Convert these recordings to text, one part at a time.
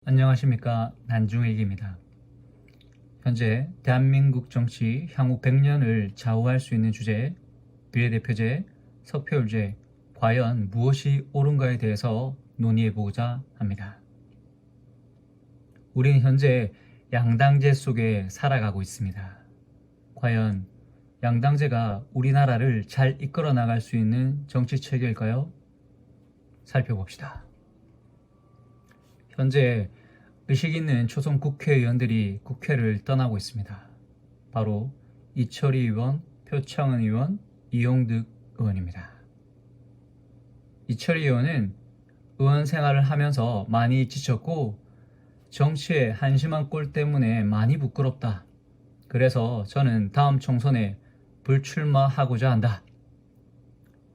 안녕하십니까. 난중일기입니다. 현재 대한민국 정치 향후 100년을 좌우할 수 있는 주제, 비례대표제, 석표율제, 과연 무엇이 옳은가에 대해서 논의해보고자 합니다. 우리는 현재 양당제 속에 살아가고 있습니다. 과연 양당제가 우리나라를 잘 이끌어 나갈 수 있는 정치 체계일까요? 살펴봅시다. 현재 의식 있는 초선 국회의원들이 국회를 떠나고 있습니다. 바로 이철희 의원, 표창원 의원, 이용득 의원입니다. 이철희 의원은 의원 생활을 하면서 많이 지쳤고 정치의 한심한 꼴 때문에 많이 부끄럽다. 그래서 저는 다음 총선에 불출마하고자 한다.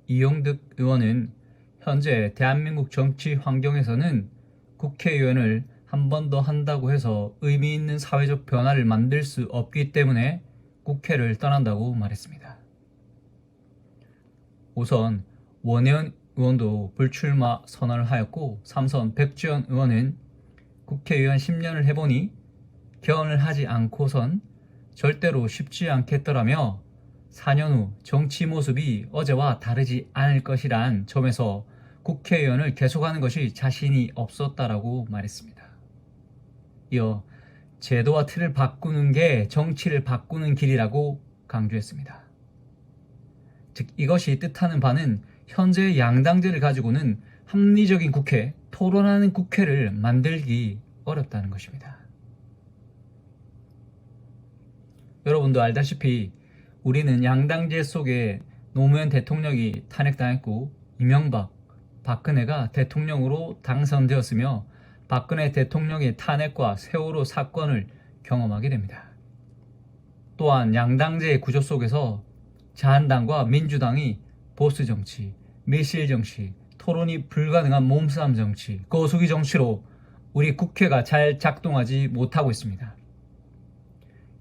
이용득 의원은 현재 대한민국 정치 환경에서는 국회의원을 한 번 더 한다고 해서 의미 있는 사회적 변화를 만들 수 없기 때문에 국회를 떠난다고 말했습니다. 우선 원혜원 의원도 불출마 선언을 하였고, 삼선 백지원 의원은 국회의원 10년을 해보니 개헌을 하지 않고선 절대로 쉽지 않겠더라며 4년 후 정치 모습이 어제와 다르지 않을 것이란 점에서 국회의원을 계속하는 것이 자신이 없었다라고 말했습니다. 이어 제도와 틀을 바꾸는 게 정치를 바꾸는 길이라고 강조했습니다. 즉 이것이 뜻하는 바는 현재 양당제를 가지고는 합리적인 국회, 토론하는 국회를 만들기 어렵다는 것입니다. 여러분도 알다시피 우리는 양당제 속에 노무현 대통령이 탄핵당했고 이명박, 박근혜가 대통령으로 당선되었으며 박근혜 대통령의 탄핵과 세월호 사건을 경험하게 됩니다. 또한 양당제의 구조 속에서 자한당과 민주당이 보스 정치, 밀실 정치, 토론이 불가능한 몸싸움 정치, 거수기 정치로 우리 국회가 잘 작동하지 못하고 있습니다.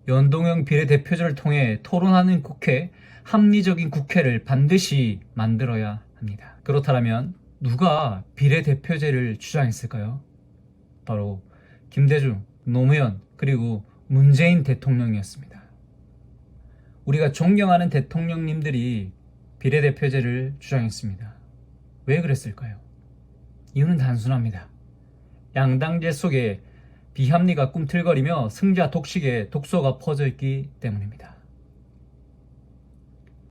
연동형 비례대표제를 통해 토론하는 국회, 합리적인 국회를 반드시 만들어야 합니다. 그렇다면 누가 비례대표제를 주장했을까요? 바로 김대중, 노무현, 그리고 문재인 대통령이었습니다. 우리가 존경하는 대통령님들이 비례대표제를 주장했습니다. 왜 그랬을까요? 이유는 단순합니다. 양당제 속에 비합리가 꿈틀거리며 승자 독식의 독소가 퍼져 있기 때문입니다.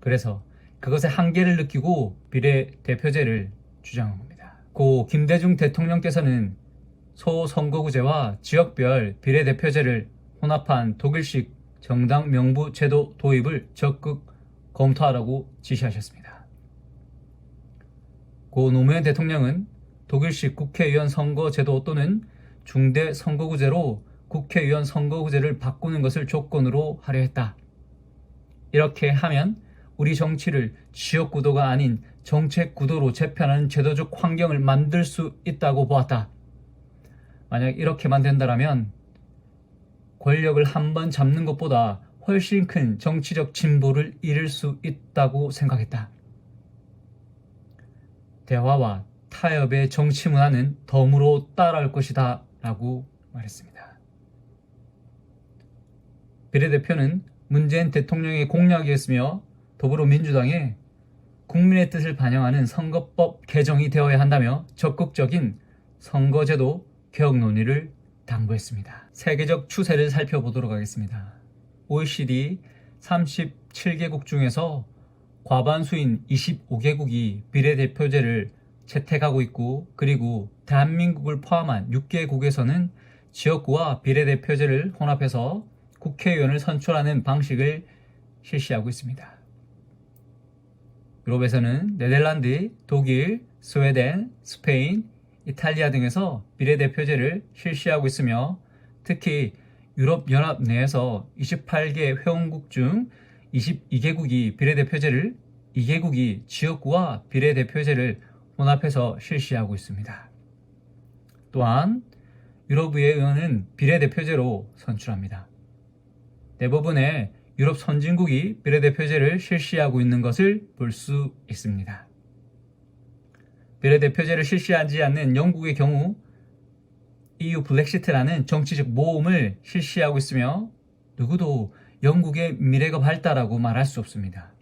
그래서 그것의 한계를 느끼고 비례대표제를 주장한 겁니다. 고 김대중 대통령께서는 소선거구제와 지역별 비례대표제를 혼합한 독일식 정당 명부 제도 도입을 적극 검토하라고 지시하셨습니다. 고 노무현 대통령은 독일식 국회의원 선거제도 또는 중대 선거구제로 국회의원 선거구제를 바꾸는 것을 조건으로 하려 했다. 이렇게 하면 우리 정치를 지역구도가 아닌 정책구도로 재편하는 제도적 환경을 만들 수 있다고 보았다. 만약 이렇게만 된다면 권력을 한번 잡는 것보다 훨씬 큰 정치적 진보를 이룰 수 있다고 생각했다. 대화와 타협의 정치 문화는 덤으로 따라올 것이다 라고 말했습니다. 비례대표는 문재인 대통령의 공약이었으며 더불어민주당의 국민의 뜻을 반영하는 선거법 개정이 되어야 한다며 적극적인 선거제도 개혁 논의를 당부했습니다. 세계적 추세를 살펴보도록 하겠습니다. OECD 37개국 중에서 과반수인 25개국이 비례대표제를 채택하고 있고, 그리고 대한민국을 포함한 6개국에서는 지역구와 비례대표제를 혼합해서 국회의원을 선출하는 방식을 실시하고 있습니다. 유럽에서는 네덜란드, 독일, 스웨덴, 스페인, 이탈리아 등에서 비례대표제를 실시하고 있으며, 특히 유럽연합 내에서 28개 회원국 중 22개국이 비례대표제를, 2개국이 지역구와 비례대표제를 혼합해서 실시하고 있습니다. 또한 유럽의회 의원은 비례대표제로 선출합니다. 대부분의 유럽 선진국이 비례대표제를 실시하고 있는 것을 볼 수 있습니다. 비례대표제를 실시하지 않는 영국의 경우 EU 블랙시트라는 정치적 모험을 실시하고 있으며 누구도 영국의 미래가 밝다라고 말할 수 없습니다.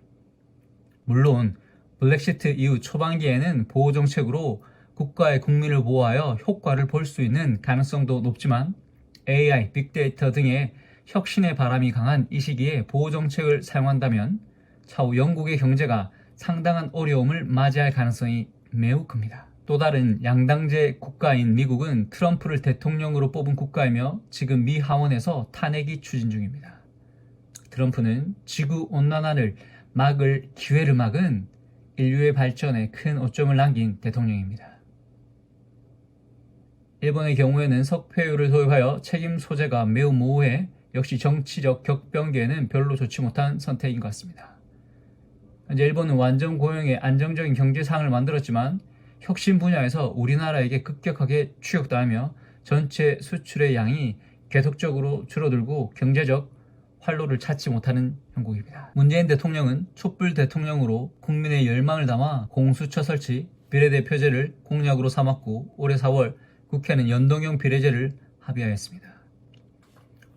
물론 블랙시트 이후 초반기에는 보호정책으로 국가의 국민을 보호하여 효과를 볼 수 있는 가능성도 높지만 AI, 빅데이터 등의 혁신의 바람이 강한 이 시기에 보호정책을 사용한다면 차후 영국의 경제가 상당한 어려움을 맞이할 가능성이 매우 큽니다. 또 다른 양당제 국가인 미국은 트럼프를 대통령으로 뽑은 국가이며 지금 미 하원에서 탄핵이 추진 중입니다. 트럼프는 지구온난화를 막을 기회를 막은 인류의 발전에 큰 오점을 남긴 대통령입니다. 일본의 경우에는 석패율을 도입하여 책임 소재가 매우 모호해 역시 정치적 격변기에는 별로 좋지 못한 선택인 것 같습니다. 현재 일본은 완전 고용의 안정적인 경제상을 만들었지만 혁신 분야에서 우리나라에게 급격하게 추격당하며 전체 수출의 양이 계속적으로 줄어들고 경제적 활로를 찾지 못하는 형국입니다. 문재인 대통령은 촛불 대통령으로 국민의 열망을 담아 공수처 설치, 비례대표제를 공약으로 삼았고 올해 4월 국회는 연동형 비례제를 합의하였습니다.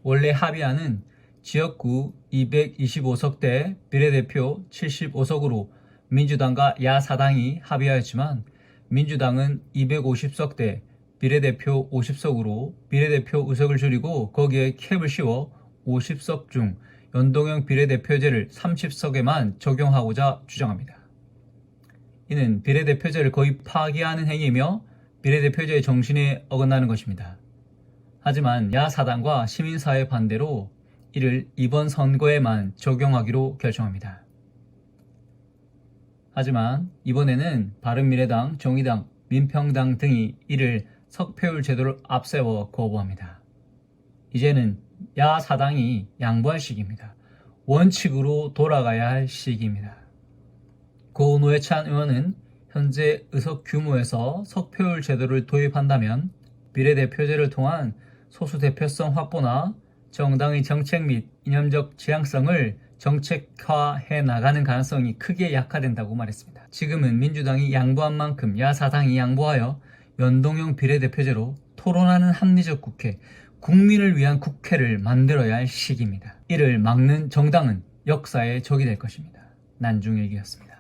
원래 합의안은 지역구 225석대 비례대표 75석으로 민주당과 야사당이 합의하였지만 민주당은 250석대 비례대표 50석으로 비례대표 의석을 줄이고 거기에 캡을 씌워 50석 중 연동형 비례대표제를 30석에만 적용하고자 주장합니다. 이는 비례대표제를 거의 파기하는 행위이며 비례대표제의 정신에 어긋나는 것입니다. 하지만 야사당과 시민사회 반대로 이를 이번 선거에만 적용하기로 결정합니다. 하지만 이번에는 바른미래당, 정의당, 민평당 등이 이를 석패율 제도를 앞세워 거부합니다. 이제는 야사당이 양보할 시기입니다. 원칙으로 돌아가야 할 시기입니다. 고 노회찬 의원은 현재 의석 규모에서 석패율 제도를 도입한다면 비례대표제를 통한 소수 대표성 확보나 정당의 정책 및 이념적 지향성을 정책화해 나가는 가능성이 크게 약화된다고 말했습니다. 지금은 민주당이 양보한 만큼 야사당이 양보하여 연동형 비례대표제로 토론하는 합리적 국회, 국민을 위한 국회를 만들어야 할 시기입니다. 이를 막는 정당은 역사의 적이 될 것입니다. 난중일기였습니다.